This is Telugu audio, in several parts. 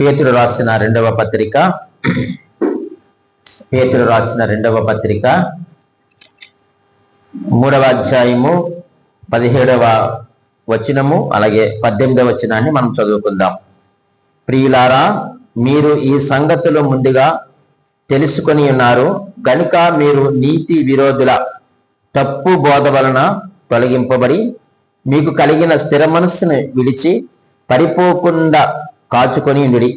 పేతురు రాసిన రెండవ పత్రిక 3వ అధ్యాయము 17వ వచనము అలాగే 18వ వచనాన్ని మనం చదువుకుందాం. ప్రియులారా, మీరు ఈ సంగతులు ముందుగా తెలుసుకొని ఉన్నారు గనుక మీరు నీతి విరోధుల తప్పు బోధ వలన తొలగింపబడి మీకు కలిగిన స్థిర మనస్సును విడిచి పరిపోకుండా కాచుకొని ఉండుడి.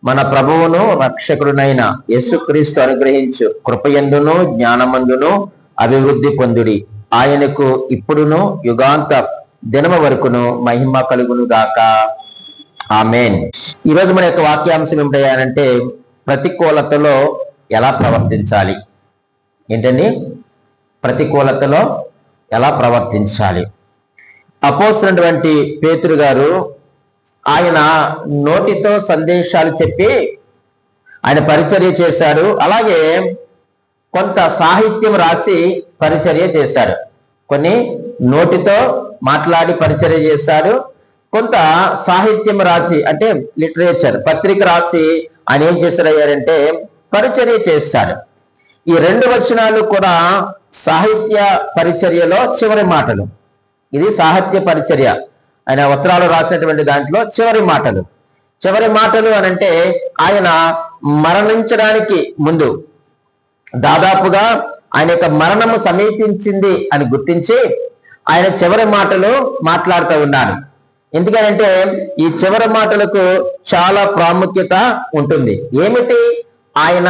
మన ప్రభువును రక్షకుడునైన యేసుక్రీస్తు అనుగ్రహించు కృపయందును జ్ఞానమందును అభివృద్ధి పొందుడి. ఆయనకు ఇప్పుడును యుగాంత దినము వరకును మహిమ కలుగును గాక. ఆమేన్. ఈరోజు మన యొక్క వాక్యాంశం ఏమిటంటే ప్రతికూలతలో ఎలా ప్రవర్తించాలి. ఏంటండి? ప్రతికూలతలో ఎలా ప్రవర్తించాలి. అపోస్తలుడైనటువంటి పేతురు గారు ఆయన నోటితో సందేశాలు చెప్పి ఆయన పరిచర్య చేశారు. అలాగే కొంత సాహిత్యం రాసి పరిచర్య చేశారు. కొన్ని నోటితో మాట్లాడి పరిచర్య చేశారు, కొంత సాహిత్యం రాసి అంటే లిటరేచర్ పత్రిక రాసి ఆయన ఏం చేశారంటే పరిచర్య చేశారు. ఈ 2 వచనాలు కూడా సాహిత్య పరిచర్యలో చివరి మాటలు. ఇది సాహిత్య పరిచర్య. ఆయన ఉత్తరాలు రాసినటువంటి దాంట్లో చివరి మాటలు అనంటే ఆయన మరణించడానికి ముందు దాదాపుగా ఆయన యొక్క మరణము సమీపించింది అని గుర్తించి ఆయన చివరి మాటలు మాట్లాడుతూ ఉన్నారు. ఎందుకంటే ఈ చివరి మాటలకు చాలా ప్రాముఖ్యత ఉంటుంది. ఏమిటి ఆయన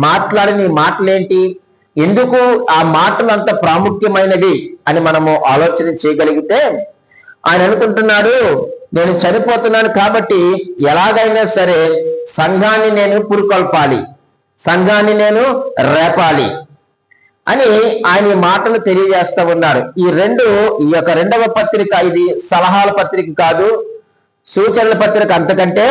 మాట్లాడిన మాటలేంటి, ఎందుకు ఆ మాటలు అంత ప్రాముఖ్యమైనవి అని మనము ఆలోచన చేయగలిగితే, ఆయన అనుకుంటున్నాడు, నేను చనిపోతున్నాను కాబట్టి ఎలాగైనా సరే సంఘాన్ని నేను పురుకొల్పాలి, సంఘాన్ని నేను రేపాలి అని ఆయన మాటలు తెలియజేస్తా ఉన్నారు. ఈ యొక్క 2వ పత్రిక ఇది సలహాల పత్రిక కాదు, సూచనల పత్రిక అంతకంటే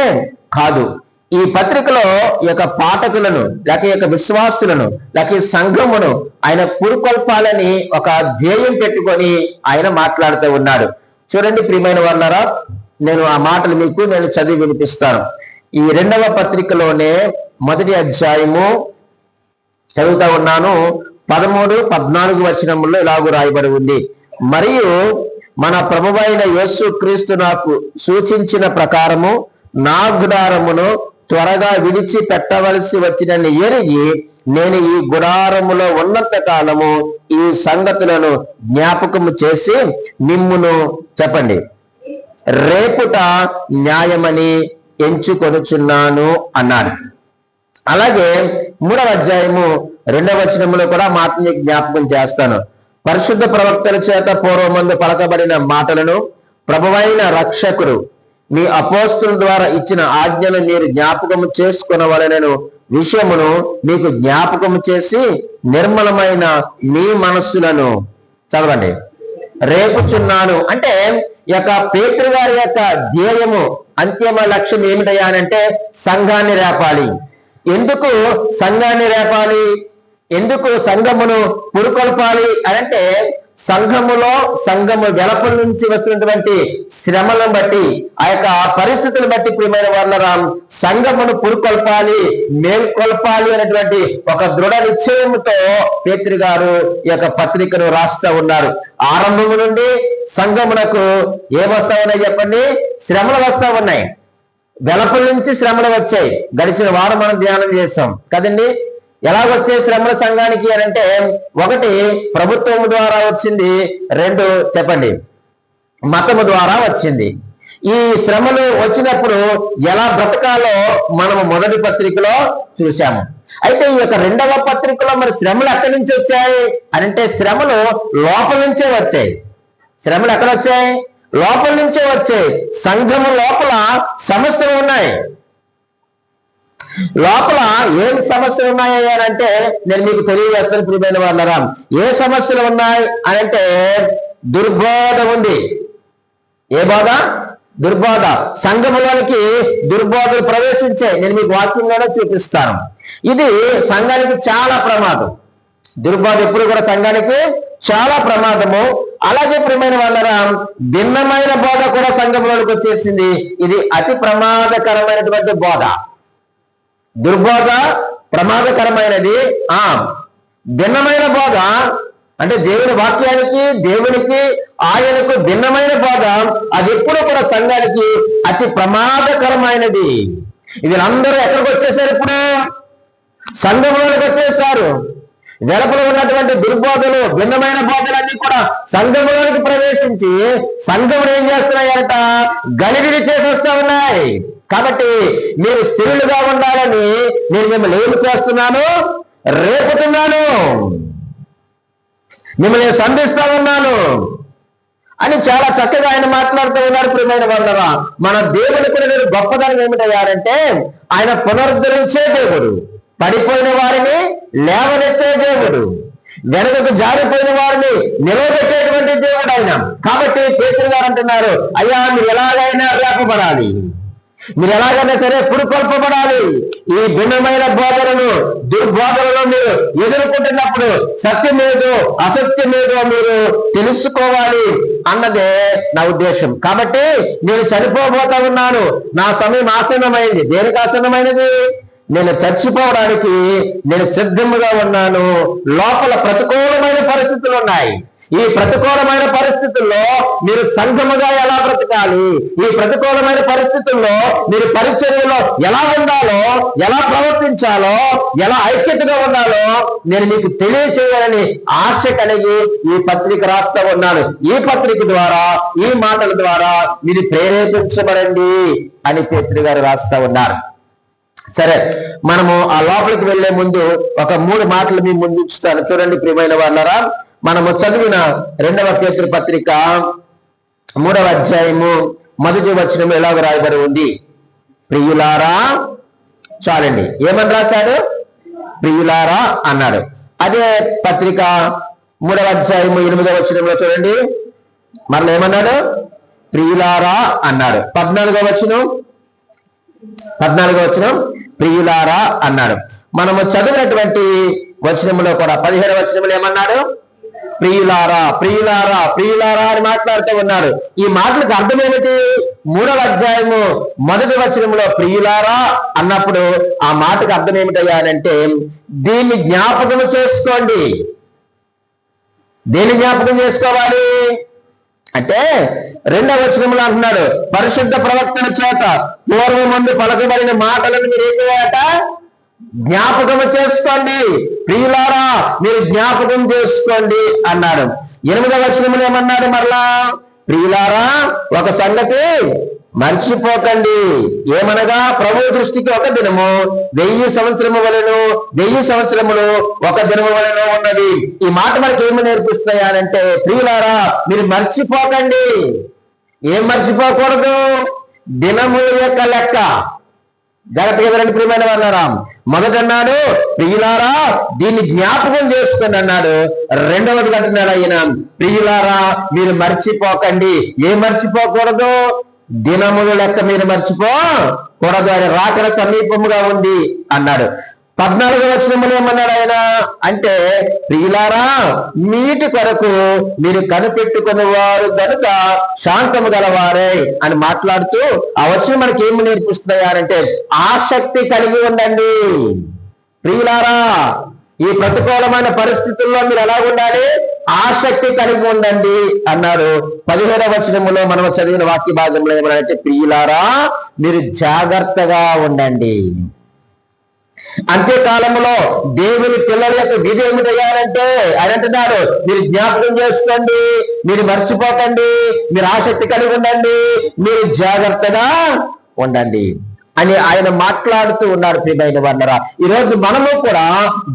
కాదు. ఈ పత్రికలో ఈ యొక్క పాఠకులను లేక ఈ యొక్క విశ్వాసులను లేక ఈ సంఘమును ఆయన పురుకొల్పాలని ఒక ధ్యేయం పెట్టుకొని ఆయన మాట్లాడుతూ ఉన్నాడు. చూడండి ప్రియమైన వాళ్ళారా, నేను ఆ మాటలు మీకు నేను చదివి వినిపిస్తాను. ఈ 2వ పత్రికలోనే 1వ అధ్యాయము చదువుతా ఉన్నాను. 13, 14 వచనములో ఇలాగూ రాయబడి ఉంది. మరియు మన ప్రభువైన యేసు క్రీస్తు నాకు సూచించిన ప్రకారము నా గుడారమును త్వరగా విడిచి పెట్టవలసి వచ్చినని ఎరిగి నేను ఈ గుడారములో ఉన్నంత కాలము ఈ సంగతులను జ్ఞాపకము చేసి మిమ్మును చెప్పండి రేపుట న్యాయమని ఎంచుకొనుచున్నాను అన్నాడు. అలాగే 3వ అధ్యాయము 2వ వచనములో కూడా మాటని జ్ఞాపకం చేస్తాను. పరిశుద్ధ ప్రవక్తల చేత పూర్వమందు పలకబడిన మాటలను ప్రభువైన రక్షకుడు మీ అపోస్తుల ద్వారా ఇచ్చిన ఆజ్ఞను మీరు జ్ఞాపకము చేసుకునవలెనను విషయమును మీకు జ్ఞాపకము చేసి నిర్మలమైన మీ మనస్సులను చదవండి రేపుచున్నాను. అంటే ఈ యొక్క పేతురు గారి యొక్క ధ్యేయము అంతిమ లక్ష్యం ఏమిటయ్యానంటే సంఘాన్ని రేపాలి. ఎందుకు సంఘాన్ని రేపాలి, ఎందుకు సంఘమును పురుకొల్పాలి అనంటే సంఘము వెలుపల నుంచి వస్తున్నటువంటి శ్రమలను బట్టి ఆ యొక్క పరిస్థితులను బట్టి ప్రియమైన వాళ్ళరా సంఘమును పురుకొల్పాలి, మేల్కొల్పాలి అనేటువంటి ఒక దృఢ నిశ్చయంతో పేతురు గారు ఈ యొక్క పత్రికను రాస్తా ఉన్నారు. ఆరంభము నుండి సంఘమునకు ఏమొస్తా ఉన్నాయి చెప్పండి? శ్రమలు వస్తా ఉన్నాయి. వెలుపల నుంచి శ్రమలు వచ్చాయి. గడిచిన వారం మనం ధ్యానం చేస్తాం కదండి. ఎలాగొచ్చే శ్రమల సంఘానికి అనంటే, 1 ప్రభుత్వం ద్వారా వచ్చింది, 2 చెప్పండి మతము ద్వారా వచ్చింది. ఈ శ్రమలు వచ్చినప్పుడు ఎలా బ్రతకాలో మనము మొదటి పత్రికలో చూసాము. అయితే ఈ యొక్క 2వ పత్రికలో మరి శ్రమలు ఎక్కడి నుంచి వచ్చాయి అనంటే శ్రమలు లోపల నుంచే వచ్చాయి. శ్రమలు ఎక్కడ వచ్చాయి? లోపల నుంచే వచ్చాయి. సంఘము లోపల సమస్యలు ఉన్నాయి. లోపల ఏం సమస్యలు ఉన్నాయి అంటే నేను మీకు తెలియజేస్తాను ప్రియమైన వాళ్ళరా. ఏ సమస్యలు ఉన్నాయి అనంటే దుర్బోధ ఉంది. ఏ బోధ? దుర్బోధ. సంఘములోనికి దుర్బోధలు ప్రవేశించాయి. నేను మీకు వాక్యంలోనే చూపిస్తాను. ఇది సంఘానికి చాలా ప్రమాదం. దుర్బోధ ఎప్పుడు కూడా సంఘానికి చాలా ప్రమాదము. అలాగే ప్రియమైన వాళ్ళరా, భిన్నమైన బోధ కూడా సంఘంలోకి వచ్చేసింది. ఇది అతి ప్రమాదకరమైనటువంటి బోధ. దుర్బోధ ప్రమాదకరమైనది. భిన్నమైన బోధ అంటే దేవుని వాక్యానికి, దేవునికి, ఆయనకు భిన్నమైన బోధ, అది ఎప్పుడు కూడా సంఘానికి అతి ప్రమాదకరమైనది. వీళ్ళందరూ ఎక్కడికి వచ్చేసారు? ఇప్పుడు సంఘంలోకి వచ్చేసారు. వెలుపల ఉన్నటువంటి దుర్బోధలు, భిన్నమైన బోధలన్నీ కూడా సంఘంలోనికి ప్రవేశించి సంఘం ఏం చేస్తున్నాయంట? గలిబిలి చేసేస్తా ఉన్నాయి. కాబట్టి మీరు స్థిరులుగా ఉండాలని నేను మిమ్మల్ని ఏమి చేస్తున్నాను? రేపుతున్నాను, మిమ్మల్ని సంధిస్తా ఉన్నాను అని చాలా చక్కగా ఆయన మాట్లాడుతూ ఉన్నారు. ప్రియమైన వాళ్ళరా, మన దేవుని కూడా నేను గొప్పదనం ఏమిటయ్యారంటే, ఆయన పునరుద్ధరించే దేవుడు, పడిపోయిన వారిని లేవనెత్తే దేవుడు, వెనకకు జారిపోయిన వారిని నిలవబెట్టేటువంటి దేవుడు ఆయన. కాబట్టి పేతురు గారు అంటున్నారు, అయ్యా మీరు ఎలాగైనా రేపబడాలి, మీరు ఎలాగైనా సరే పురుకొల్పబడాలి. ఈ భిన్నమైన బోధలను, దుర్బోధలను మీరు ఎదుర్కొంటున్నప్పుడు సత్యమేదో అసత్యమేదో మీరు తెలుసుకోవాలి అన్నదే నా ఉద్దేశం. కాబట్టి నేను చనిపోబోతా ఉన్నాను, నా సమయం ఆసన్నమైంది. దేనికి ఆసన్నమైనది? నేను చచ్చిపోవడానికి నేను సిద్ధముగా ఉన్నాను. లోపల ప్రతికూలమైన పరిస్థితులు ఉన్నాయి. ఈ ప్రతికూలమైన పరిస్థితుల్లో మీరు సంఘముగా ఎలా బ్రతకాలి, ఈ ప్రతికూలమైన పరిస్థితుల్లో మీరు పరిచర్యలో ఎలా ఉండాలో, ఎలా ప్రవర్తించాలో, ఎలా ఐక్యతగా ఉండాలో నేను మీకు తెలియచేయాలని ఆశ కలిగి ఈ పత్రిక రాస్తా ఉన్నాను. ఈ పత్రిక ద్వారా, ఈ మాటల ద్వారా మీరు ప్రేరేపించబడండి అని పేతురు గారు రాస్తా ఉన్నారు. సరే, మనము ఆ లోపలికి వెళ్లే ముందు ఒక 3 మాటలు మీ ముందు ఉంచుతాను. చూడండి ప్రియమైన వాళ్ళరా, మనము చదివిన 2వ పేతురు పత్రిక 3వ అధ్యాయము 1వ వచనం ఎలాగ రాయబడి ఉంది? ప్రియులారా, చాలండి, ఏమని రాశాడు? ప్రియులారా అన్నాడు. అదే పత్రిక 3వ అధ్యాయము 8వ వచనంలో చూడండి, మరలా ఏమన్నాడు? ప్రియులారా అన్నాడు. 14వ వచనం ప్రియులారా అన్నాడు. మనము చదివినటువంటి వచనంలో కూడా 15వ వచనంలో ఏమన్నాడు? ప్రియులారా, ప్రియులారా, ప్రియులారా అని మాట్లాడుతూ ఉన్నాడు. ఈ మాటలకు అర్థం ఏమిటి? 3వ అధ్యాయము 1వ వచనంలో ప్రియులారా అన్నప్పుడు ఆ మాటకు అర్థం ఏమిటయ్యానంటే, దీన్ని జ్ఞాపకం చేసుకోండి. దేన్ని జ్ఞాపకం చేసుకోవాలి అంటే 2వ వచనంలో అంటున్నాడు, పరిశుద్ధ ప్రవక్తల చేత పూర్వమందు పలకబడిన మాటలను మీరు ఏం చేయాలట? జ్ఞాపకం చేసుకోండి. ప్రియులారా, మీరు జ్ఞాపకం చేసుకోండి అన్నాడు. 8వ వచనంలో ఏమన్నాడు? మరలా ప్రియులారా, ఒక సంగతి మర్చిపోకండి. ఏమనగా ప్రభు దృష్టికి ఒక దినము 1000 సంవత్సరము వలెను, 1000 సంవత్సరములు ఒక దినము వలెను ఉన్నది. ఈ మాట మనకి ఏమి నేర్పిస్తాయనంటే, ప్రియులారా మీరు మర్చిపోకండి. ఏం మర్చిపోకూడదు? దినముల యొక్క లెక్క. జాగ్రత్తగా వినండి ప్రియమైన వాళ్ళారా. మొదటన్నాడు ప్రియులారా దీన్ని జ్ఞాపకం చేసుకోండి అన్నాడు. 2వది అంటున్నాడు ఆయన, ప్రియులారా మీరు మర్చిపోకండి. ఏం మర్చిపోకూడదు? దినముల లెక్క మీరు మర్చిపోకూడదు. ఆయన రాకడ సమీపముగా ఉంది అన్నాడు. 14వ వచనంలో ఏమన్నాడు ఆయన అంటే, ప్రియులారా మీటి కొరకు మీరు కనిపెట్టుకుని వారు కనుక శాంతము గలవారే అని మాట్లాడుతూ ఆ వచనం మనకి ఏమి నేర్పిస్తున్నాయంటే, ఆసక్తి కలిగి ఉండండి. ప్రియులారా ఈ ప్రతికూలమైన పరిస్థితుల్లో మీరు ఎలా ఉండాలి? ఆసక్తి కలిగి ఉండండి అన్నాడు. 15వ వచనములో మనం చదివిన వాక్య భాగంలో ఏమన్నాడంటే, ప్రియులారా మీరు జాగ్రత్తగా ఉండండి. అంత్యకాలంలో దేవుని పిల్లల యొక్క విధి ఏమిటయ్యారంటే ఆయన అంటున్నాడు, మీరు జ్ఞాపకం చేసుకోండి, మీరు మర్చిపోకండి, మీరు ఆసక్తి కలిగి ఉండండి, మీరు జాగ్రత్తగా ఉండండి అని ఆయన మాట్లాడుతూ ఉన్నారు. ప్రియమైన వారలారా, ఈరోజు మనము కూడా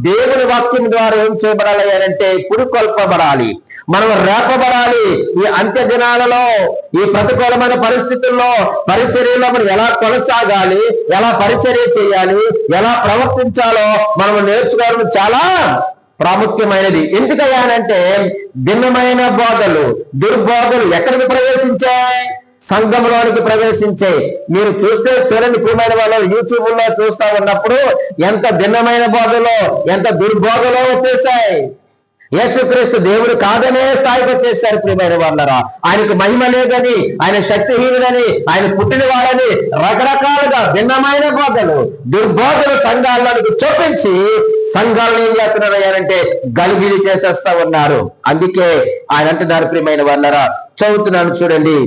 దేవుని వాక్యం ద్వారా ఏం చేయబడాలి అంటే పురుకొల్పబడాలి, మనం రేపబడాలి. ఈ అంత్య దినాలలో ఈ ప్రతికూలమైన పరిస్థితుల్లో పరిచర్యలో మనం ఎలా కొనసాగాలి, ఎలా పరిచర్య చేయాలి, ఎలా ప్రవర్తించాలో మనం నేర్చుకోవడం చాలా ప్రాముఖ్యమైనది. ఎందుకయ్యానంటే భిన్నమైన బోధలు, దుర్బోధలు ఎక్కడికి ప్రవేశించాయి? సంఘంలోనికి ప్రవేశించాయి. మీరు చూడండి ప్రియమైన వాళ్ళు, యూట్యూబ్ లో చూస్తా ఉన్నప్పుడు ఎంత భిన్నమైన బోధలో, ఎంత దుర్బోధలో వచ్చేసాయి. యేసుక్రీస్తు దేవుడు కాదనే స్థాయికి వచ్చేసారు ప్రియమైన వాళ్ళరా. ఆయనకు మహిమ లేదని, ఆయన శక్తిహీనుడని, ఆయన పుట్టినవాడని రకరకాలుగా భిన్నమైన బోధలు, దుర్బోధలు సంఘాలకు చొప్పించి సంఘాలను ఏం చేస్తున్నారంటే గలిబిలి చేసేస్తా ఉన్నారు. అందుకే ఆయన అంటున్నారు ప్రియమైన వాళ్ళరా, చదువుతున్నాను చూడండి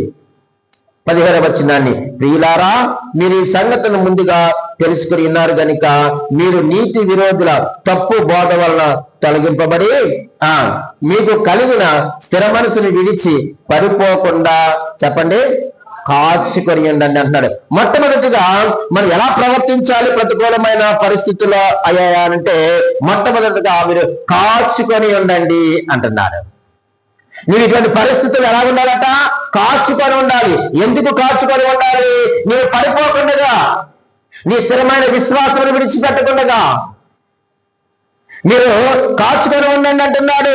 17వ వచనాన్ని. ప్రియులారా, మీరు ఈ సంగతులను ముందుగా తెలుసుకుని ఉన్నారు గనుక మీరు నీతి విరోధుల తప్పు బోధ వలన తొలగింపబడి మీకు కలిగిన స్థిర మనసుని విడిచి పడిపోకుండా చెప్పండి కాచుకొని ఉండండి అంటున్నాడు. మొట్టమొదటిగా మనం ఎలా ప్రవర్తించాలి ప్రతికూలమైన పరిస్థితుల్లో అయ్యాయా అంటే మొట్టమొదటిగా మీరు కాచుకొని ఉండండి అంటున్నారు. మీరు ఇటువంటి పరిస్థితులు ఎలా ఉండాలట? కాచుకొని ఉండాలి. ఎందుకు కాచుకొని ఉండాలి? మీరు పడిపోకుండా, నీ స్థిరమైన విశ్వాసం విడిచిపెట్టకుండా మీరు కాచుకొని ఉండండి అంటున్నాడు.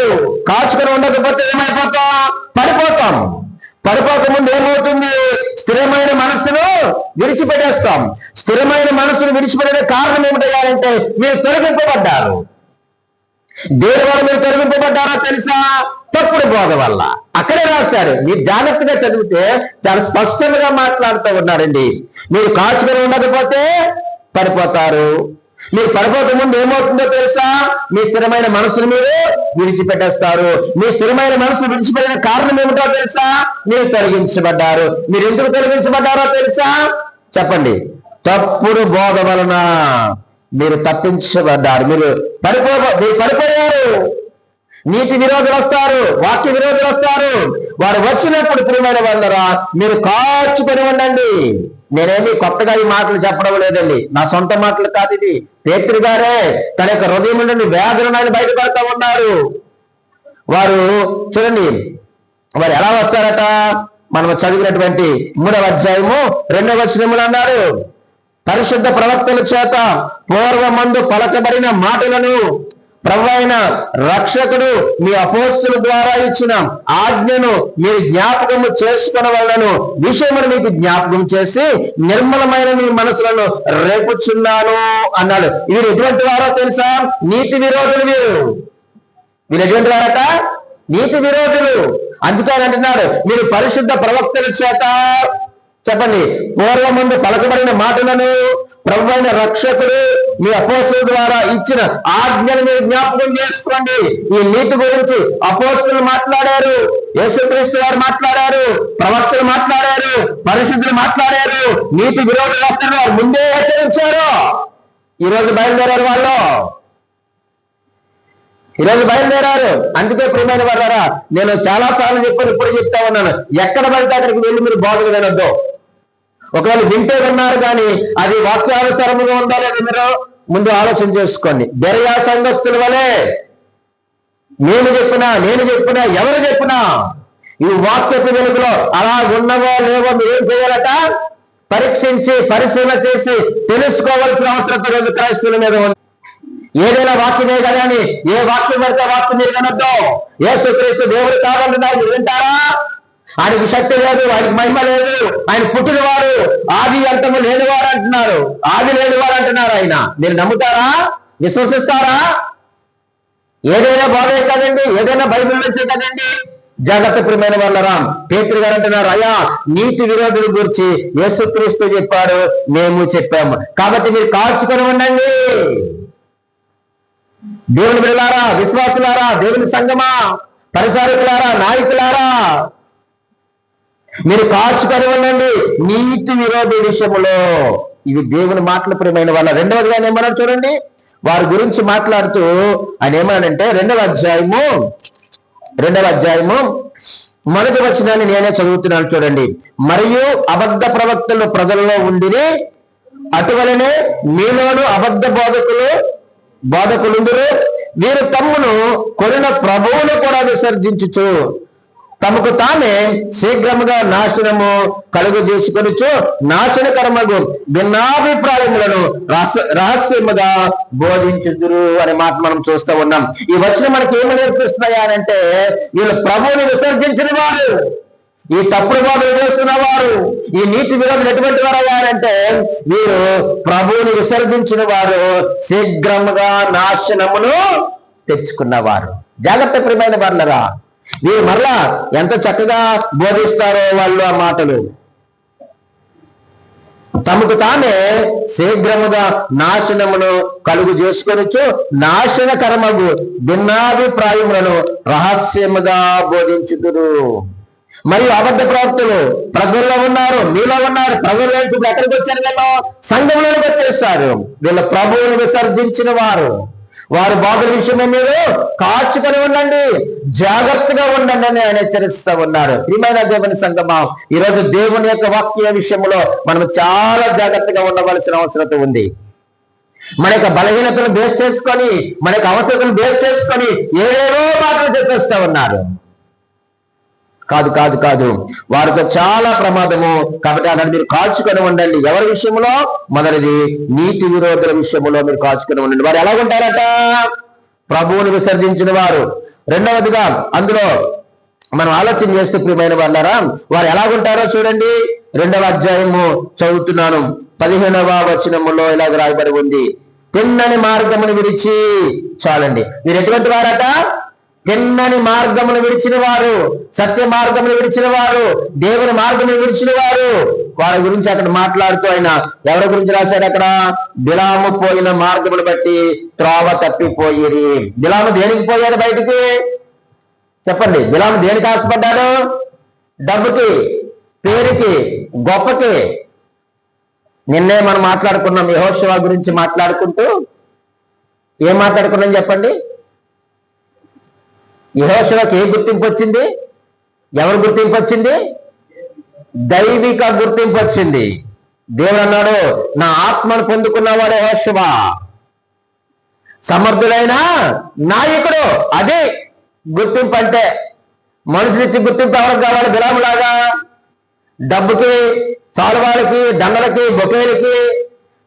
కాచుకొని ఉండకపోతే ఏమైపోతాం? పడిపోతాం. పడిపోకముందు ఏమవుతుంది? స్థిరమైన మనస్సును విడిచిపెట్టేస్తాం. స్థిరమైన మనస్సును విడిచిపెట్టే కారణం ఏమిటంటే మీరు తొలగింపబడ్డారు. దేని వల్ల మీరు తొలగింపబడ్డారో తెలుసా? తప్పుడు బోధ వల్ల. అక్కడే రాశారు. మీరు జాగ్రత్తగా చదివితే చాలా స్పష్టంగా మాట్లాడుతూ ఉన్నారండి. మీరు కాచుకొని ఉండకపోతే పడిపోతారు. మీరు పడిపోక ముందు ఏమవుతుందో తెలుసా? మీ స్థిరమైన మనసును మీరు విడిచిపెట్టేస్తారు. మీ స్థిరమైన మనసు విడిచిపెట్టిన కారణం ఏమిటో తెలుసా? మీరు తొలగించబడ్డారు. మీరు ఎందుకు తొలగించబడ్డారో తెలుసా? చెప్పండి. తప్పుడు బోధ వలన మీరు తప్పించబడ్డారు. మీరు పడిపోయారు. నీతి విరోధులు వస్తారు, వాక్య విరోధులు వస్తారు. వారు వచ్చినప్పుడు ప్రియమైన వాళ్ళరా మీరు కాచుకొని ఉండండి. నేనేమి కొత్తగా ఈ మాటలు చెప్పడం లేదండి, నా సొంత మాటలు కాదు ఇది. పేతురు గారే తన యొక్క హృదయం నుండి వేదనని బయటపడతా ఉన్నారు. వారు చూడండి, వారు ఎలా వస్తారట? మనం చదివినటువంటి 3వ అధ్యాయము 2వ వచనములు అన్నారు, పరిశుద్ధ ప్రవక్తల చేత పూర్వమందు పలకబడిన మాటలను ప్రభువైన రక్షకుడు మీ అపోస్తుల ద్వారా ఇచ్చిన ఆజ్ఞను మీరు జ్ఞాపకము చేసుకునవలెను విషయమును మీకు జ్ఞాపకం చేసి నిర్మలమైన మీ మనసులను రేపుచున్నాను అన్నాడు. వీరు ఎటువంటి వారో తెలుసా? నీతి విరోధులు. వీరు ఎటువంటి వారట? నీతి విరోధులు. అందుకని అంటున్నాడు, మీరు పరిశుద్ధ ప్రవక్తల చేత చెప్పండి పూర్వమందు పలకబడిన మాటలను ప్రభువైన రక్షకుడు మీ అపోస్తుల ద్వారా ఇచ్చిన ఆజ్ఞను మీరు జ్ఞాపకం చేసుకోండి. ఈ నీతి గురించి అపోస్తులు మాట్లాడారు, యేసుక్రీస్తు వారు మాట్లాడారు, ప్రవక్తలు మాట్లాడారు, పరిశుద్ధులు మాట్లాడారు. నీతి విరోధులు వస్తారు, వారు ముందే హెచ్చరించారు. ఈరోజు బయలుదేరారు వాళ్ళు. ఈరోజు బయలుదేరారు. అందుకే ప్రియమైన వారా, నేను చాలా సార్లు చెప్పాను, ఇప్పుడు చెప్తా ఉన్నాను, ఎక్కడ పడితే అక్కడికి వెళ్ళి మీరు బోధన వినొద్దు. ఒకవేళ వింటే విన్నారు కానీ అది వాక్యానుసారముగా ఉందా లేదా మీరు ముందు ఆలోచన చేసుకోండి. బెరయా సంఘస్థుల వలె నేను చెప్పినా ఎవరు చెప్పినా ఈ వాక్యపు వెలుగులో అలా ఉన్నవో లేవో మీరు ఏం చేయాలట? పరీక్షించి పరిశీలన చేసి తెలుసుకోవాల్సిన అవసరం రోజు క్రైస్తవుల మీద ఉంది. ఏదైనా వాక్యమే కదా అని ఏ వాక్యం పడితే వాక్యం మీరు వినొద్దు. యేసుక్రీస్తు దేవుడు కావాలంటున్నారు, మీరు వింటారా? ఆయనకు శక్తి లేదు, ఆయనకు మహిమ లేదు, ఆయన పుట్టినవారు, ఆది అంతము లేనివారు అంటున్నారు, ఆది లేనివారు అంటున్నారు. ఆయన మీరు నమ్ముతారా? విశ్వసిస్తారా? ఏదైనా బాధే కదండి, ఏదైనా బైబిల్ నుంచే కదండి. జాగ్రత్త ప్రియమైన వాళ్ళరా, పేతురు గారు అంటున్నారు, అయ్యా నీతి విరోధుల గురించి యేసుక్రీస్తు చెప్పారు, మేము చెప్పాము, కాబట్టి మీరు కాల్చుకొని ఉండండి. దేవుని బిడ్డలారా, విశ్వాసులారా, దేవుని సంఘమా, పరిచారకులారా, నాయకులారా, మీరు కాచుకొని ఉండండి నీతి విరోధి విషయంలో. ఇవి దేవుని మాటలు ప్రియమైన వాళ్ళ. రెండవదిగా ఏమన్నారు చూడండి, వారి గురించి మాట్లాడుతూ ఆయన ఏమన్నాడంటే 2వ అధ్యాయము 1వ వచనాన్ని నేనే చదువుతున్నాను చూడండి. మరియు అబద్ధ ప్రవక్తలు ప్రజల్లో ఉండిని, అటువలనే మీలోను అబద్ధ బోధకులుందురు. వీరు తమ్మును కొనిన ప్రభువును కూడా విసర్జించుచు తమకు తామే శీఘ్రముగా నాశనము కలుగు చేసుకొనిచు నాశనకరమగు భిన్నాభిప్రాయములను రహస్యముగా బోధించుదురు అనే మాట మనం చూస్తూ ఉన్నాం. ఈ వచనం మనకి ఏమి నేర్పిస్తున్నాయా అంటే, వీళ్ళు ప్రభువుని విసర్జించిన వారు, ఈ తప్పుడు బోధలు చేస్తున్న వారు, ఈ నీతి విరోధులు ఎటువంటి వారు అయ్యారంటే వీరు ప్రభువుని విసర్జించిన వారు, శీఘ్రముగా నాశనమును తెచ్చుకున్నవారు. జాగ్రత్త ప్రియమైన వాళ్ళరా. వీరు మరలా ఎంత చక్కగా బోధిస్తారో వాళ్ళు ఆ మాటలు. తమకు తామే శీఘ్రముగా నాశనమును కలుగు చేసుకొనొచ్చు నాశనకరమగు భిన్నాభిప్రాయములను రహస్యముగా బోధించుదురు. మరియు అబద్ధ ప్రవక్తలు ప్రజల్లో ఉన్నారు, మీలో ఉన్నారు. ప్రజల్లో ఇప్పుడు ఎక్కడికి వచ్చారు? వీళ్ళు సంఘంలోకి వచ్చేస్తారు. వీళ్ళ ప్రభువును విసర్జించిన వారు. వారు బాధల విషయమే మీరు కాచుకొని ఉండండి, జాగ్రత్తగా ఉండండి అని ఆయన హెచ్చరిస్తూ ఉన్నారు. ప్రియమైన దేవుని సంగమా, ఈరోజు దేవుని యొక్క వాక్య విషయంలో మనం చాలా జాగ్రత్తగా ఉండవలసిన అవసరం ఉంది. మన యొక్క బలహీనతను బేస్ చేసుకొని, మన యొక్క అవసరతను బేస్ చేసుకొని ఏవేవో మాటలు చెప్పేస్తూ ఉన్నారు. కాదు కాదు కాదు, వారికి చాలా ప్రమాదము. కాబట్టి అక్కడ మీరు కాచుకొని ఉండండి. ఎవరి విషయంలో? మొదటిది నీతి విరోధుల విషయంలో మీరు కాచుకొని ఉండండి. వారు ఎలా ఉంటారట? ప్రభువుని విసర్జించిన వారు. రెండవదిగా అందులో మనం ఆలోచన చేస్తే ప్రియమైన వాళ్ళారా, వారు ఎలాగుంటారో చూడండి. 2వ అధ్యాయము చదువుతున్నాను, 15వ వచనములో ఇలాగ రాయబడి ఉంది, తిన్నని మార్గమును విడిచి. చాలండి, మీరు ఎటువంటి వారట? తిన్నని మార్గమును విడిచిన వారు, సత్య మార్గమును విడిచిన వారు, దేవుని మార్గమును విడిచిన వారు. వారి గురించి అక్కడ మాట్లాడుతూ ఆయన ఎవరి గురించి రాశాడు అక్కడ? బిలాము పోయిన మార్గమును బట్టి త్రోవ తప్పిపోయిరి. బిలాము దేనికి పోయాడు బయటికి? చెప్పండి. బిలాము దేనికి ఆశపడ్డాడు? డబ్బుకి, పేరుకి, గొప్పకి. నిన్నే మనం మాట్లాడుకున్నాం యెహోషువ గురించి మాట్లాడుకుంటూ. ఏం మాట్లాడుకున్నాం చెప్పండి? యెహోషువకి ఏ గుర్తింపు వచ్చింది? ఎవరు గుర్తింపు వచ్చింది? దైవిక గుర్తింపు వచ్చింది. దేవుడు అన్నాడు, నా ఆత్మను పొందుకున్నవాడు యెహోషువ, సమర్థుడైన నాయకుడు. అదే గుర్తింపు అంటే. మనుషులిచ్చి గుర్తింపు ఎవరికి కావాలి? బిలాములాగా డబ్బుకి, సాలువాలకి, దండలకి, బొకేలకి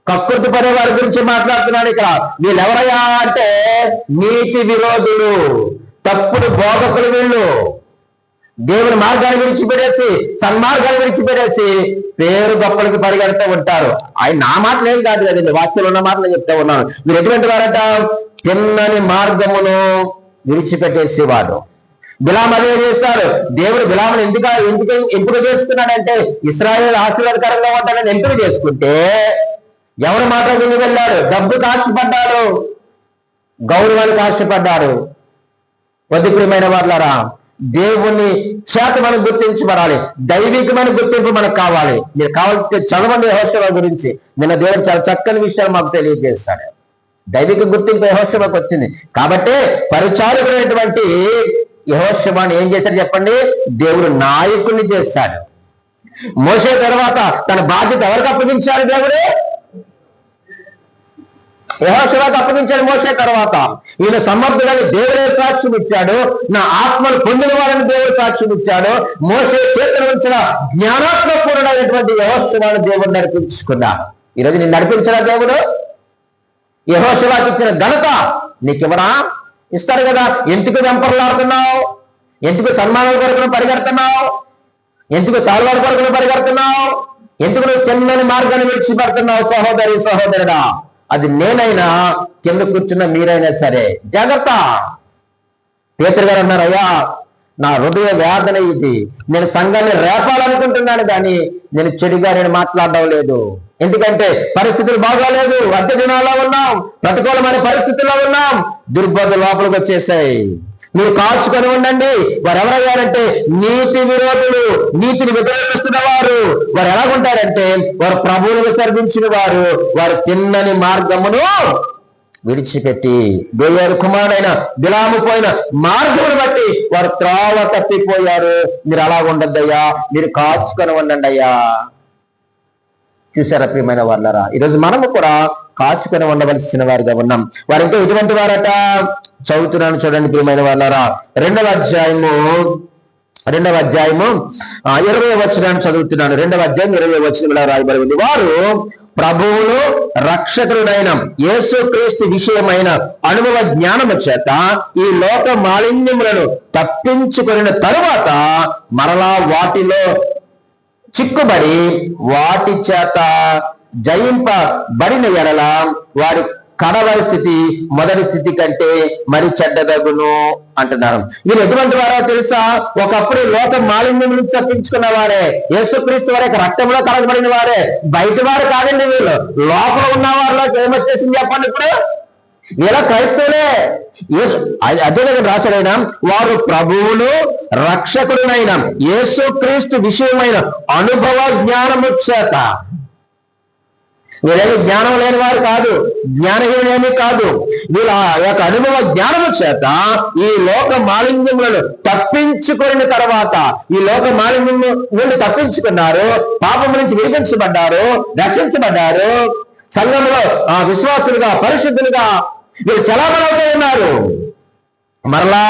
కక్కుర్తి పడే వారి గురించి మాట్లాడుతున్నాడు ఇక్కడ. వీళ్ళు ఎవరయ్యా అంటే నీతి విరోధులు, తప్పుడు బోధకులు. వీళ్ళు దేవుని మార్గాన్ని విడిచిపెట్టేసి, సన్మార్గాన్ని విడిచిపెట్టేసి పేరు గొప్పలకి పరిగెడుతూ ఉంటారు. ఆయన నా మాటలు ఏం కాదు కదండి, వాక్యంలో ఉన్న మాటలు చెప్తా ఉన్నాను. మీరు ఎటువంటి వారట? తిన్నని మార్గమును విడిచిపెట్టేసేవాడు. బిలాము అదే చేస్తారు. దేవుడు బిలామును ఎందుకు ఎంపిక చేసుకున్నాడంటే ఇశ్రాయేలు ఆశీర్వాదకరంగా ఉంటాడని ఎంపిక చేసుకుంటే ఎవరి మాట విని వెళ్ళాడు? డబ్బుకు ఆశపడ్డాడు, గౌరవానికి ఆశపడ్డాడు. వద్దు ప్రియమైన వాళ్ళారా, దేవుని చేత మనం గుర్తించబడాలి. దైవికమైన గుర్తింపు మనకు కావాలి. మీరు కావాలంటే చదవండి యెహోషువ గురించి. నిన్న దేవుడు చాలా చక్కని విషయాలు మాకు తెలియజేస్తాడు. దైవిక గుర్తింపు యెహోషువకు వచ్చింది. కాబట్టి పరిచారకుడైనటువంటి యెహోషువని ఏం చేశాడు చెప్పండి? దేవుడు నాయకుడిని చేశాడు. మోషే తర్వాత తన బాధ్యత ఎవరికి అప్పగించాడు? దేవుడే యెహోషువకు అప్పగించాడు. మోషే తర్వాత ఈయన సమర్థుడని దేవుడే సాక్ష్యం ఇచ్చాడు. నా ఆత్మను పొందిన వారిని దేవుడు సాక్ష్యం ఇచ్చాడు. మోషే చేతులు ఉంచిన జ్ఞానాత్మపూర్ణుడైనటువంటి యెహోషువను దేవుడు నడిపించుకున్నాడు. ఈరోజు నేను నడిపించిన దేవుడు యెహోషువకు ఇచ్చిన ఘనత నీకెవరా? ఇస్తారు కదా. ఎందుకు వెంపర్లాడుతున్నావు? ఎందుకు సన్మానాల కొరకు పరిగెడుతున్నావు? ఎందుకు సాల్వాల కొరకు పరిగెడుతున్నావు? ఎందుకు నువ్వు తిన్నని మార్గాన్ని విడిచిపెడుతున్నావు? సహోదరి సహోదరుడా, అది నేనైనా కింద కూర్చున్న మీరైనా సరే జాగ్రత్త. పేతురు గారు అన్నారు, అయ్యా నా హృదయ వేదన ఇది, నేను సంఘాన్ని రేపాలనుకుంటున్నాను కానీ నేను చెడుగా మాట్లాడడం లేదు. ఎందుకంటే పరిస్థితులు బాగాలేదు, అద్దె దినాల్లో ఉన్నాం, ప్రతికూలమైన పరిస్థితుల్లో ఉన్నాం, దుర్బోధ లోపలికి వచ్చేసాయి. మీరు కాచుకొని ఉండండి. వారు ఎవరయ్యారంటే నీతి విరోధులు, నీతిని వ్యతిరేకిస్తున్న వారు. వారు ఎలాగుంటారంటే వారు ప్రభువును విసర్జించిన వారు. వారు తిన్నని మార్గమును విడిచిపెట్టి బేయోరు కుమారుడైన బిలాము పోయిన మార్గమును బట్టి వారు త్రోవ తప్పిపోయారు. మీరు అలా ఉండద్దయ్యా, మీరు కాచుకొని ఉండండి అయ్యా. చూసారా ప్రియమైన వాళ్ళారా, ఈరోజు మనము కూడా కాచుకొని ఉండవలసిన వారిగా ఉన్నాం. వారు ఇంకా ఎటువంటి వారట? చదువుతున్నాను చూడండి ప్రియమైన వాళ్ళారా, 2వ అధ్యాయము 20వ వచనాన్ని చదువుతున్నాను. 2వ అధ్యాయం 20వ వచనంలో రాయబడి ఉంది, వారు ప్రభువును రక్షకుడైన యేసుక్రీస్తు విషయమైన అనుభవ జ్ఞానము చేత ఈ లోక మాలిన్యములను తప్పించుకొనిన తరువాత మరలా వాటిలో చిక్కుబడి వాటి చేత జయింపబడిన ఎడల వారి కడవరి స్థితి మొదటి స్థితి కంటే మరి చెడ్డదగును అంటున్నారు. వీరు ఎటువంటి వారో తెలుసా? ఒకప్పుడు లోక మాలిన్యం నుంచి తప్పించుకున్న వారే, యేసుక్రీస్తు వారి రక్తంలో కడగబడిన వారే, బయట వారు కాదండి. వీళ్ళు లోపల ఉన్న వారిలోకి ఏమొచ్చేసింది చెప్పండి? ఇప్పుడు వీళ్ళ క్రైస్తవులే. అదే రాశాడైనా, వారు ప్రభువును రక్షకుడునైన యేసుక్రీస్తు విషయమైన అనుభవ జ్ఞానము చేత, వీళ్ళేమి జ్ఞానం లేని వారు కాదు, జ్ఞానహీనులేమి కాదు, వీళ్ళ యొక్క అనుభవ జ్ఞానము చేత ఈ లోక మాలిన్యములను తప్పించుకున్న తర్వాత, ఈ లోక మాలిన్యం నుండి తప్పించుకున్నారు, పాపం నుంచి విడిపించబడ్డారు, రక్షించబడ్డారు, సంఘంలో విశ్వాసులుగా పరిశుద్ధులుగా వీళ్ళు చలామణి ఉన్నారు. మరలా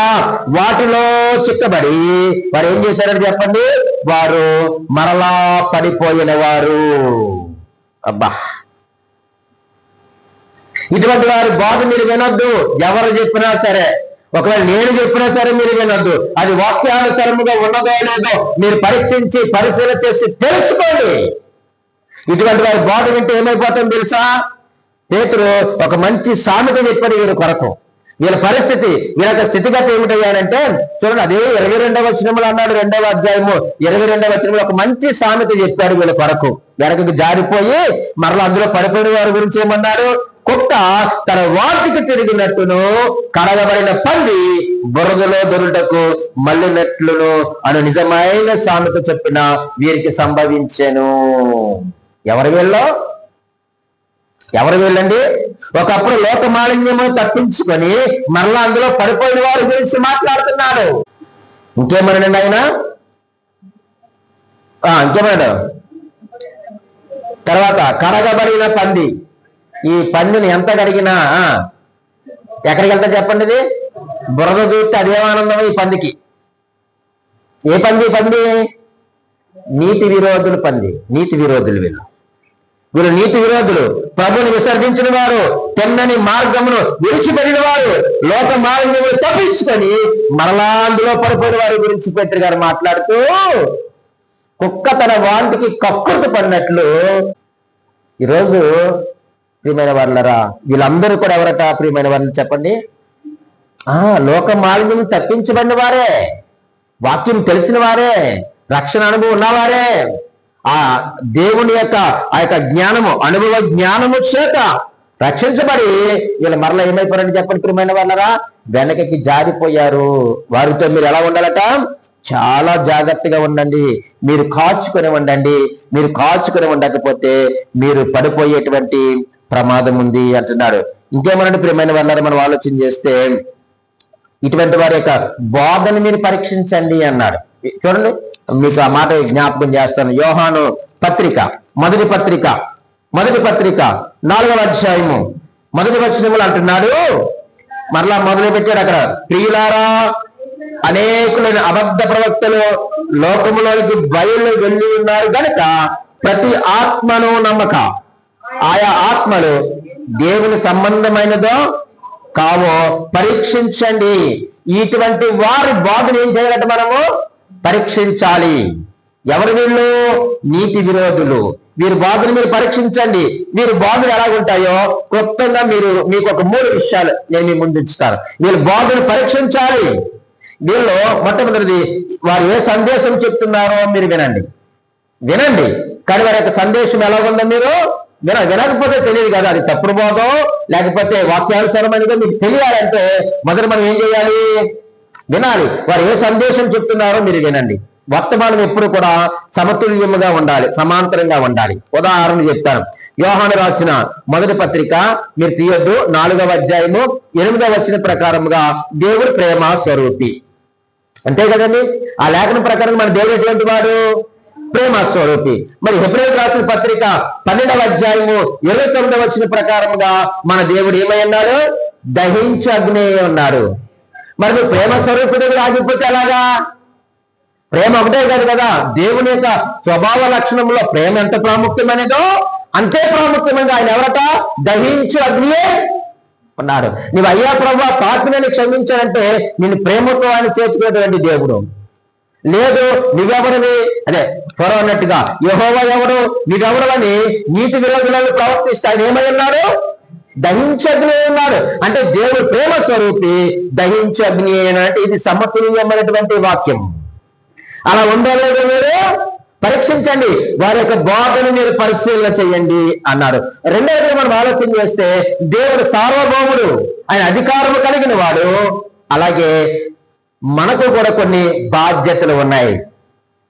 వాటిలో చిక్కబడి వారు ఏం చేశారని చెప్పండి? వారు మరలా పడిపోయిన వారు. అబ్బా, ఇటువంటి వారి బాధ మీరు వినొద్దు. ఎవరు చెప్పినా సరే, ఒకవేళ నేను చెప్పినా సరే మీరు వినొద్దు. అది వాక్యానుసారముగా ఉన్నదో లేదో మీరు పరీక్షించి పరిశీలన చేసి తెలుసుకోండి. ఇటువంటి వారి బాధ వింటే ఏమైపోతుందో తెలుసా? పేతురు ఒక మంచి సామెత చెప్పాడు వీరి కొరకు. వీళ్ళ పరిస్థితి, వీళ్ళ స్థితిగతి ఏమిటయ్యానంటే చూడండి, అదే 22వ వచనంలో అన్నాడు, 2వ అధ్యాయము 22వ వచనంలో ఒక మంచి సామెత చెప్పాడు వీళ్ళ కొరకు. వెనకకి జారిపోయి మరలా అందులో పడిపోయిన వారి గురించి ఏమన్నాడు? కుక్క తన వాటికి తిరిగినట్టును, కడగబడిన పంది బురదలో దొరుటకు మళ్ళినట్లును అను నిజమైన సామెత చెప్పిన వీరికి సంభవించెను. ఎవరు వీళ్ళండి? ఒకప్పుడు లోక మాలిన్యము తప్పించుకొని మరలా అందులో పడిపోయిన వారి గురించి మాట్లాడుతున్నాడు. ఇంకేమన్నాడు ఆయన? ఇంకేమన్నాడు తర్వాత? కడగబడిన పంది. ఈ పందిని ఎంత కడిగినా ఎక్కడికి వెళ్తా చెప్పండి? ఇది బురద చూస్తే అదేమానందం ఈ పందికి. ఏ పంది? నీతి విరోధులు పంది. నీతి విరోధులు వీళ్ళు నీతి విరోధులు, ప్రభుని విసర్జించిన వారు, తెన్నని మార్గమును విడిచిపెట్టిన వారు, లోక మాలిన్యమును తప్పించుకొని మరలా అందులో పడిపోయిన వారి గురించి పేతురు గారు మాట్లాడుతూ, కుక్క తన వాంటికి కక్కుర్తి పడినట్లు. ఈరోజు ప్రియమైన వాళ్ళరా, వీళ్ళందరూ కూడా ఎవరట ప్రియమైన వాళ్ళని చెప్పండి? లోక మాలిన్యం తప్పించబడిన వారే, వాక్యం తెలిసిన వారే, రక్షణ అనుభవం ఉన్నవారే, ఆ దేవుని యొక్క జ్ఞానము, అనుభవ జ్ఞానము చేత రక్షించబడి వీళ్ళు మరలా ఏమైపోయారని చెప్పండి ప్రియమైన వాళ్ళరా? వెనకకి జారిపోయారు. వారితో మీరు ఎలా ఉండాలట? చాలా జాగ్రత్తగా ఉండండి. మీరు కాచుకొని ఉండండి. మీరు కాచుకొని ఉండకపోతే మీరు పడిపోయేటువంటి ప్రమాదం ఉంది అంటున్నాడు. ఇంకేమనండి ప్రియమైన వాళ్ళరా? మనం ఆలోచన చేస్తే ఇటువంటి వారి యొక్క బోధను మీరు పరీక్షించండి అన్నాడు. చూడండి, మీకు ఆ మాట జ్ఞాపకం చేస్తాను. యోహాను పత్రిక, మొదటి పత్రిక 4వ అధ్యాయము 1వ వచనములు అంటున్నాడు. మరలా మొదలు పెట్టాడు అక్కడ, ప్రియులారా, అనేకులైన అబద్ధ ప్రవక్తలు లోకములోనికి బయలు వెళ్ళి ఉన్నారు కనుక ప్రతి ఆత్మను నమ్మక, ఆయా ఆత్మలు దేవుని సంబంధమైనదో కావో పరీక్షించండి. ఇటువంటి వారి బాధను ఏం చేయాలంటే మనము పరీక్షించాలి. ఎవరు వీళ్ళు? నీతి విరోధులు. వీరి బాధను మీరు పరీక్షించండి. వీరి బాధలు ఎలాగుంటాయో క్లుప్తంగా మీకు ఒక 3 విషయాలు నేను మీ ముందు ఉంచుతాను. వీళ్ళ బాధను పరీక్షించాలి. వీళ్ళు మొట్టమొదటిది, వారు ఏ సందేశం చెప్తున్నారో మీరు వినండి. కానీ వారి యొక్క సందేశం ఎలాగుందో మీరు వినకపోతే తెలియదు కదా, అది తప్పుడు బోధో లేకపోతే వాక్యానుసారమైనదో మీకు తెలియాలంటే మొదట మనం ఏం చేయాలి? వినాలి. వారు ఏ సందేశం చెప్తున్నారో మీరు వినండి. వర్తమానం ఎప్పుడు కూడా సమతుల్యముగా ఉండాలి, సమాంతరంగా ఉండాలి. ఉదాహరణ చెప్తాను. యోహాను రాసిన మొదటి పత్రిక మీరు తీయొద్దు, 4వ అధ్యాయము 8వ వచనం ప్రకారముగా దేవుడు ప్రేమ స్వరూపి. అంతే కదండి? ఆ లేఖనం ప్రకారం మన దేవుడు ఎటువంటి వాడు? ప్రేమ స్వరూపి. మరి హెబ్రీయులకు రాసిన పత్రిక 12వ అధ్యాయము 29వ వచనం ప్రకారముగా మన దేవుడు ఏమై ఉన్నాడు? దహించు అగ్ని ఉన్నాడు. మరి నువ్వు ప్రేమ స్వరూపి దగ్గర ఆగిపోతే ఎలాగా? ప్రేమ ఒకటే కాదు కదా, దేవుని యొక్క స్వభావ లక్షణంలో ప్రేమ ఎంత ప్రాముఖ్యమైనదో అంతే ప్రాముఖ్యమైన ఆయన ఎవరట? దహించు అగ్నియే ఉన్నాడు. నువ్వు అయ్యా ప్రభు పాపిని క్షమించాలంటే నిన్ను ప్రేమతో ఆయన చేర్చుకునేటువంటి దేవుడు. లేదు నువ్వెవరివి, అదే త్వర అన్నట్టుగా యెహోవా ఎవడు, నీవెవరు అని నీతి విరోధులను ప్రవర్తిస్తే ఆయన ఏమై ఉన్నాడు? దహించు అగ్ని ఉన్నాడు అంటే దేవుడు ప్రేమ స్వరూపి, దహించు అగ్ని అంటే ఇది సమతుల్యమైనటువంటి వాక్యం. అలా ఉండలేదు మీరు పరీక్షించండి, వారి యొక్క బోధను మీరు పరిశీలన చేయండి అన్నారు. రెండవది మనం ఆలోచన చేస్తే దేవుడు సార్వభౌముడు, ఆయన అధికారము కలిగిన వాడు. అలాగే మనకు కూడా కొన్ని బాధ్యతలు ఉన్నాయి.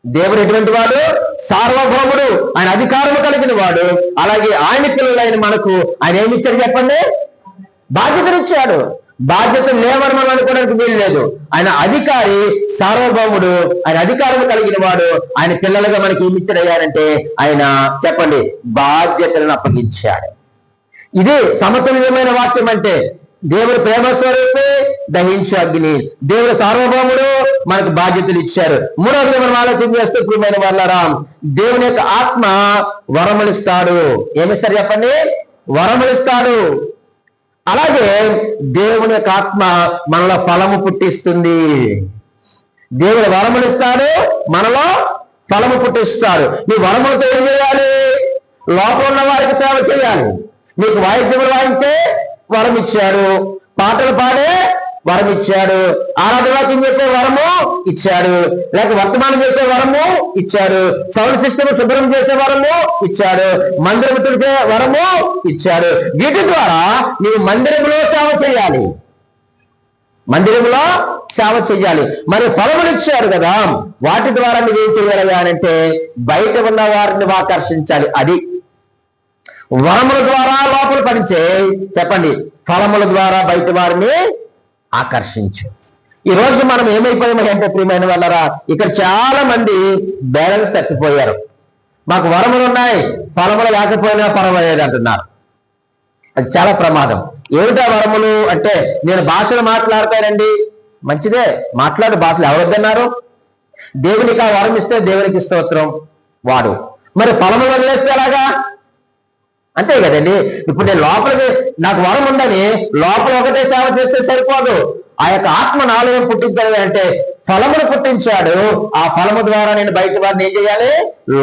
దేవుడు ఎటువంటి వాడు? సార్వభౌముడు, ఆయన అధికారము కలిగిన వాడు. అలాగే ఆయన పిల్లలైన మనకు ఆయన ఏమిచ్చాడు చెప్పండి? బాధ్యతనిచ్చాడు. బాధ్యతలు లేవని మనం అనుకోవడానికి వీలు లేదు. ఆయన అధికారి, సార్వభౌముడు, ఆయన అధికారం కలిగిన వాడు. ఆయన పిల్లలుగా మనకి ఏమిచ్చాడయ్యారంటే ఆయన చెప్పండి బాధ్యతలను అప్పగించాడు. ఇది సమతుల్యమైన వాక్యం అంటే దేవుడు ప్రేమ స్వరూపి, దహించు అగ్ని. దేవుడు సార్వభౌముడు, మనకు బాధ్యతలు ఇచ్చారు. మూడవది మనం ఆలోచన చేస్తే ప్రియమైన వాళ్ళారా, దేవుని యొక్క ఆత్మ వరములిస్తాడు. ఏమిస్తారు చెప్పండి? వరములిస్తాడు. అలాగే దేవుని యొక్క ఆత్మ మనలో ఫలము పుట్టిస్తుంది. దేవుడు వరములిస్తాడు, మనలో ఫలము పుట్టిస్తాడు. నీ వరములతో ఏం చేయాలి? లోపల ఉన్న వారికి సేవ చేయాలి. నీకు వాయిద్యములు వాయించే వరం ఇచ్చాడు, పాటలు పాడే వరం ఇచ్చాడు, ఆరాధనవాక్యం చెప్పే వరము ఇచ్చాడు, లేక వర్తమానం చెప్పే వరము ఇచ్చాడు, సౌండ్ సిస్టమ్ శుభ్రం చేసే వరము ఇచ్చాడు, మందిరం తుడిపే వరము ఇచ్చాడు. వీటి ద్వారా నీవు మందిరంలో సేవ చేయాలి, మందిరంలో సేవ చేయాలి. మరి ఫలములు ఇచ్చాడు కదా, వాటి ద్వారా నువ్వేం చేయాలి అంటే బయట ఉన్న వారిని ఆకర్షించాలి. అది వరముల ద్వారా లోపల పనిచే చెప్పండి, ఫలముల ద్వారా బయట వారిని ఆకర్షించు. ఈ రోజు మనం ఏమైపోయామంటే అంటే ప్రియమైన వాళ్ళరా, ఇక్కడ చాలా మంది బ్యాలెన్స్ తప్పిపోయారు. మాకు వరములు ఉన్నాయి, ఫలములు లేకపోయినా పర్వాలేదు అంటున్నారు. అది చాలా ప్రమాదం. ఏమిటా వరములు అంటే, నేను భాషలు మాట్లాడతానండి, మంచిదే, మాట్లాడు భాషలు. ఎవరొద్దన్నారు? దేవునికి ఆ వరం ఇస్తే దేవునికి స్తోత్రం వాడు. మరి ఫలములు వదిలేస్తే ఎలాగా? అంతే కదండి. ఇప్పుడు నేను లోపలికి నాకు వరం ఉందని లోపల ఒకటే సేవ చేస్తే సరిపోదు. ఆ యొక్క ఆత్మ నాలో పుట్టించాలి అంటే ఫలమును పుట్టించాడు. ఆ ఫలము ద్వారా నేను బయట వారిని ఏం చేయాలి?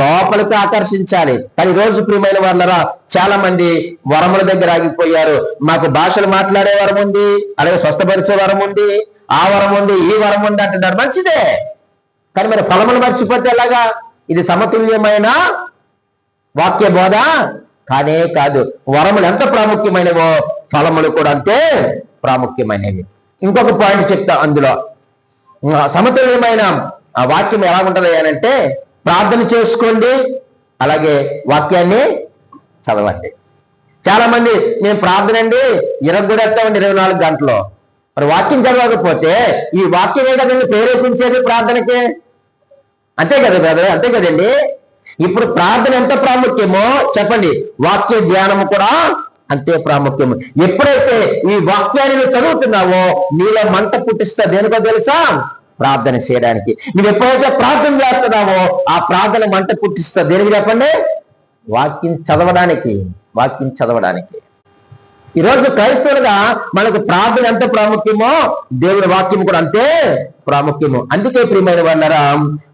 లోపలికి ఆకర్షించాలి. కానీ రోజు ప్రియమైన వాళ్ళరా, చాలా మంది వరముల దగ్గర ఆగిపోయారు. మాకు భాషలు మాట్లాడే వరం ఉంది, అలాగే స్వస్థపరిచే వరం ఉంది, ఆ వరం ఉంది, ఈ వరం ఉంది అంటున్నారు. మంచిదే, కానీ మరి ఫలములు మర్చిపోతే ఎలాగా? ఇది సమతుల్యమైన వాక్య బోధ కానే కాదు. వరములు ఎంత ప్రాముఖ్యమైనవో ఫలములు కూడా అంతే ప్రాముఖ్యమైనవి. ఇంకొక పాయింట్ చెప్తా, అందులో సమతుల్యమైన వాక్యం ఎలా ఉంటుంది అంటే, ప్రార్థన చేసుకోండి, అలాగే వాక్యాన్ని చదవండి. చాలా మంది మేము ప్రార్థన అండి ఇరగొడేస్తామండి 24 గంటలు. మరి వాక్యం చదవకపోతే ఈ వాక్యమే కదండి ప్రేరేపించేది ప్రార్థనకే. అంతే కదా బ్రదర్, అంతే కదండి. ఇప్పుడు ప్రార్థన ఎంత ప్రాముఖ్యమో చెప్పండి, వాక్య ధ్యానము కూడా అంతే ప్రాముఖ్యము. ఎప్పుడైతే ఈ వాక్యాన్ని నువ్వు చదువుతున్నావో నీలో మంట పుట్టిస్తా. దేనికో తెలుసా? ప్రార్థన చేయడానికి. నువ్వు ఎప్పుడైతే ప్రార్థన చేస్తున్నావో ఆ ప్రార్థన మంట పుట్టిస్తా. దేనికి చెప్పండి? వాక్యం చదవడానికి, వాక్యం చదవడానికి. ఈరోజు క్రైస్తవులుగా మనకు ప్రార్థన ఎంత ప్రాముఖ్యమో దేవుడి వాక్యం కూడా అంతే ప్రాముఖ్యము. అందుకే ప్రియమైన వాళ్ళరా,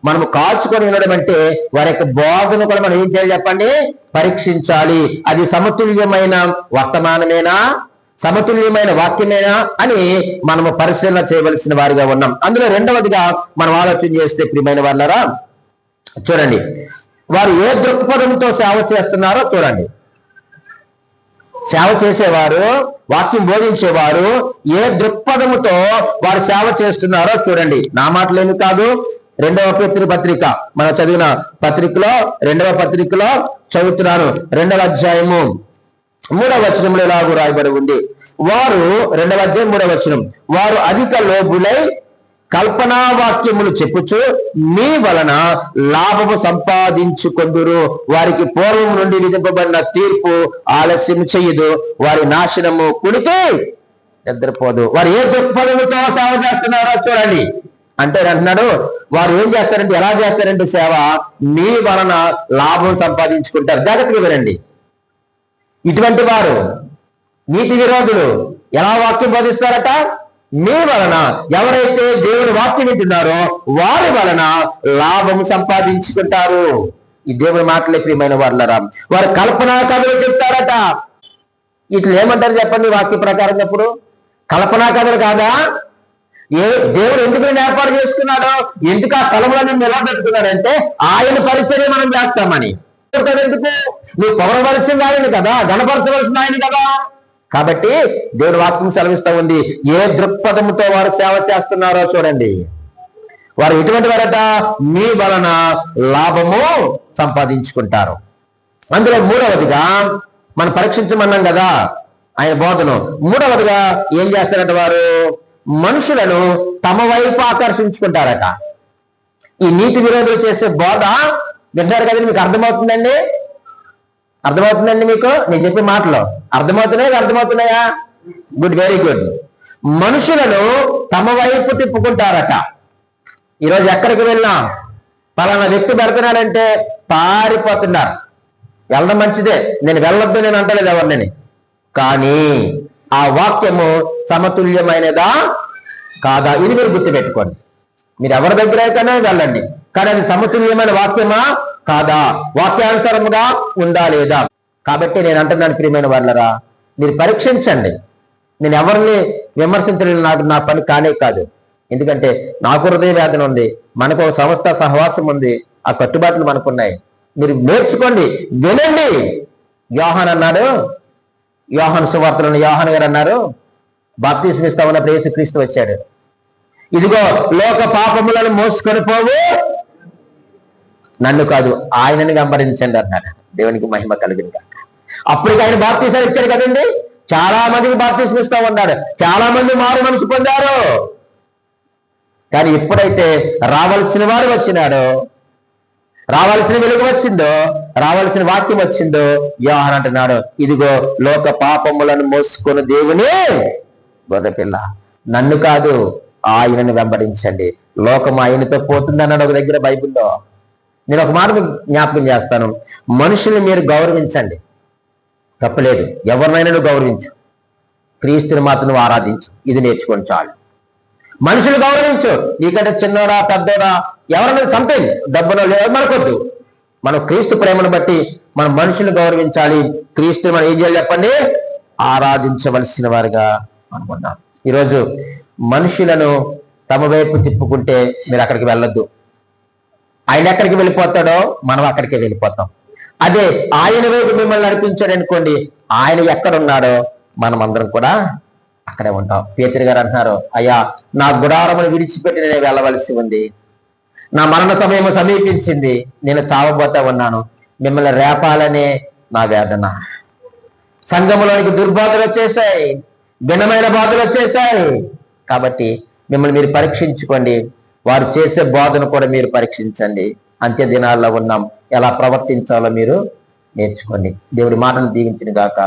మనము కాచుకొని ఉండడం అంటే వారి యొక్క బోధను కూడా మనం ఏం చేయాలి చెప్పండి? పరీక్షించాలి. అది సమతుల్యమైన వర్తమానమేనా, సమతుల్యమైన వాక్యమేనా అని మనము పరిశీలన చేయవలసిన వారిగా ఉన్నాం. అందులో రెండవదిగా మనం ఆలోచన చేస్తే ప్రియమైన వాళ్ళరా, చూడండి వారు ఏ దృక్పథంతో సేవ చేస్తున్నారో చూడండి. సేవ చేసేవారు, వాక్యం బోధించేవారు ఏ దృక్పథముతో వారు సేవ చేస్తున్నారో చూడండి. నా మాటలేమి కాదు, 2వ పేతురు పత్రిక మనం చదివిన పత్రికలో 2వ పత్రికలో చదువుతున్నాను. 2వ అధ్యాయము 3వ వచనంలో ఇలాగూ రాయబడి ఉంది. వారు 2వ అధ్యాయం 3వ వచనం, వారు అధిక లోబులై కల్పనా వాక్యములు చెప్పుచు మీ వలన లాభము సంపాదించుకొందురు. వారికి పూర్వం నుండి విధింపబడిన తీర్పు ఆలస్యం చెయ్యదు, వారి నాశనము కుడికి నిద్రపోదు. వారు ఏ దృక్పథముతో సేవ చేస్తున్నారో చూడండి. అంటే అంటున్నాడు, వారు ఏం చేస్తారంటే, ఎలా చేస్తారంటే సేవ, మీ వలన లాభం సంపాదించుకుంటారు. జాగ్రత్తగా వినండి. ఇటువంటి వారు నీతి విరోధులు ఎలా వాక్యం బోధిస్తారట? మీ వలన, ఎవరైతే దేవుని వాక్యం వింటున్నారో వారి వలన లాభం సంపాదించుకుంటారు. ఈ దేవుని మాటలే ప్రియమైన వాళ్ళరా. వారు కల్పనా కథలు చెప్తారట. ఇట్లా ఏమంటారు చెప్పండి వాక్య ప్రకారం? ఇప్పుడు కల్పనా కథలు కాదా? దేవుడు ఎందుకు ఏర్పాటు చేసుకున్నాడో, ఎందుకు ఆ స్థలంలో నిలబెట్టుకున్నాడంటే ఆయన పరిచర్య మనం చేస్తామని. ఎందుకు? నువ్వు పొగడవలసింది ఆయన కదా, గణపరచవలసిన ఆయన కదా. కాబట్టి దేవుడు వాక్యం సెలవిస్తా ఉంది, ఏ దృక్పథంతో వారు సేవ చేస్తున్నారో చూడండి. వారు ఎటువంటి వారట? మీ వలన లాభము సంపాదించుకుంటారు. అందులో మూడవదిగా మనం పరీక్షించమన్నాం కదా ఆయన బోధను. మూడవదిగా ఏం చేస్తారట? వారు మనుషులను తమ వైపు ఆకర్షించుకుంటారట. ఈ నీతి విరోధులు చేసే బోధ వింటారు కదండి, మీకు అర్థమవుతుందండి? అర్థమవుతుందండి మీకు నేను చెప్పే మాటలు? అర్థమవుతున్నాయా? Good, very good. మనుషులను తమ వైపు తిప్పుకుంటారట. ఈరోజు ఎక్కడికి వెళ్ళినా పలానా వ్యక్తి పెడుతున్నాడంటే పారిపోతున్నారు. వెళ్ళడం మంచిదే, నేను వెళ్ళొద్దు నేను అంటలేదు ఎవరిని. కానీ ఆ వాక్యము సమతుల్యమైనదా కాదా ఇది మీరు గుర్తుపెట్టుకోండి. మీరు ఎవరి దగ్గర అయితేనే వెళ్ళండి, కానీ అది సమతుల్యమైన వాక్యమా కాదా, వాక్యానుసారముగా ఉందా లేదా? కాబట్టి నేను అంటున్నాను, ప్రియమైన వాళ్ళరా, మీరు పరీక్షించండి. నేను ఎవరిని విమర్శించలేదు, నా పని కానే కాదు. ఎందుకంటే నాకు హృదయ వేదన ఉంది, మనకు ఒక సంస్థ సహవాసం ఉంది, ఆ కట్టుబాట్లు మనకున్నాయి. మీరు నేర్చుకోండి, వినండి. యోహాన్ అన్నాడు, యోహాను సువార్తలను యోహాన్ గారు అన్నారు, బాప్తిస్మం ఇస్తా ఉన్నప్పుడు యేసుక్రీస్తు వచ్చాడు, ఇదిగో లోక పాపములను మోసుకొని పోవు, నన్ను కాదు ఆయనని వెంబడించండి అన్నాడు. దేవునికి మహిమ కలిగింది. అప్పటికి ఆయన బాప్తిసాలు ఇచ్చాడు కదండి, చాలా మందికి బాప్తిస్మం ఇస్తా ఉన్నాడు, చాలా మంది మారు మనసు పొందారు. కానీ ఎప్పుడైతే రావాల్సిన వాడు వచ్చినాడో, రావాల్సిన వెలుగు వచ్చిందో, రావాల్సిన వాక్యం వచ్చిందో, యోహాను అంటున్నాడు, ఇదిగో లోక పాపములను మోసుకొని దేవుని గొర్రెపిల్ల, నన్ను కాదు ఆయనను వెంబడించండి, లోకం ఆయనతో పోతుంది అన్నాడు ఒక దగ్గర బైబిల్లో. నేను ఒక మాట జ్ఞాపకం చేస్తాను, మనుషుల్ని మీరు గౌరవించండి, తప్పలేదు. ఎవరినైనా నువ్వు గౌరవించు, క్రీస్తుని మాత్రం నువ్వు ఆరాధించు, ఇది నేర్చుకొని చాలు. మనుషులు గౌరవించు, నీకంటే చిన్నోడా పెద్దోడా ఎవరైనా సంథింగ్ డబ్బునో లేదు మనకొద్దు. మనం క్రీస్తు ప్రేమను బట్టి మనం మనుషులు గౌరవించాలి. క్రీస్తుని మనం ఏం చేయాలి చెప్పండి? ఆరాధించవలసిన వారుగా అనుకున్నాం. ఈరోజు మనుషులను తమ వైపు తిప్పుకుంటే మీరు అక్కడికి వెళ్ళొద్దు. ఆయన ఎక్కడికి వెళ్ళిపోతాడో మనం అక్కడికి వెళ్ళిపోతాం. అదే ఆయన వైపు మిమ్మల్ని నడిపించాడు అనుకోండి, ఆయన ఎక్కడున్నాడో మనం అందరం కూడా అక్కడే ఉంటాం. పేతురు గారు అంటున్నారు, అయ్యా నా గుడారమును విడిచిపెట్టి నేను వెళ్ళవలసి ఉంది, నా మరణ సమయం సమీపించింది, నేను చావబోతా ఉన్నాను, మిమ్మల్ని రేపాలనే నా వేదన. సంఘములోనికి దుర్బాధలు వచ్చేసాయి, భిన్నమైన బాధలు వచ్చేసాయి. కాబట్టి మిమ్మల్ని మీరు పరీక్షించుకోండి, వారు చేసే బోధను కూడా మీరు పరీక్షించండి. అంత్య దినాల్లో ఉన్నాం, ఎలా ప్రవర్తించాలో మీరు నేర్చుకోండి. దేవుడి మాటను దీవించిన గాక.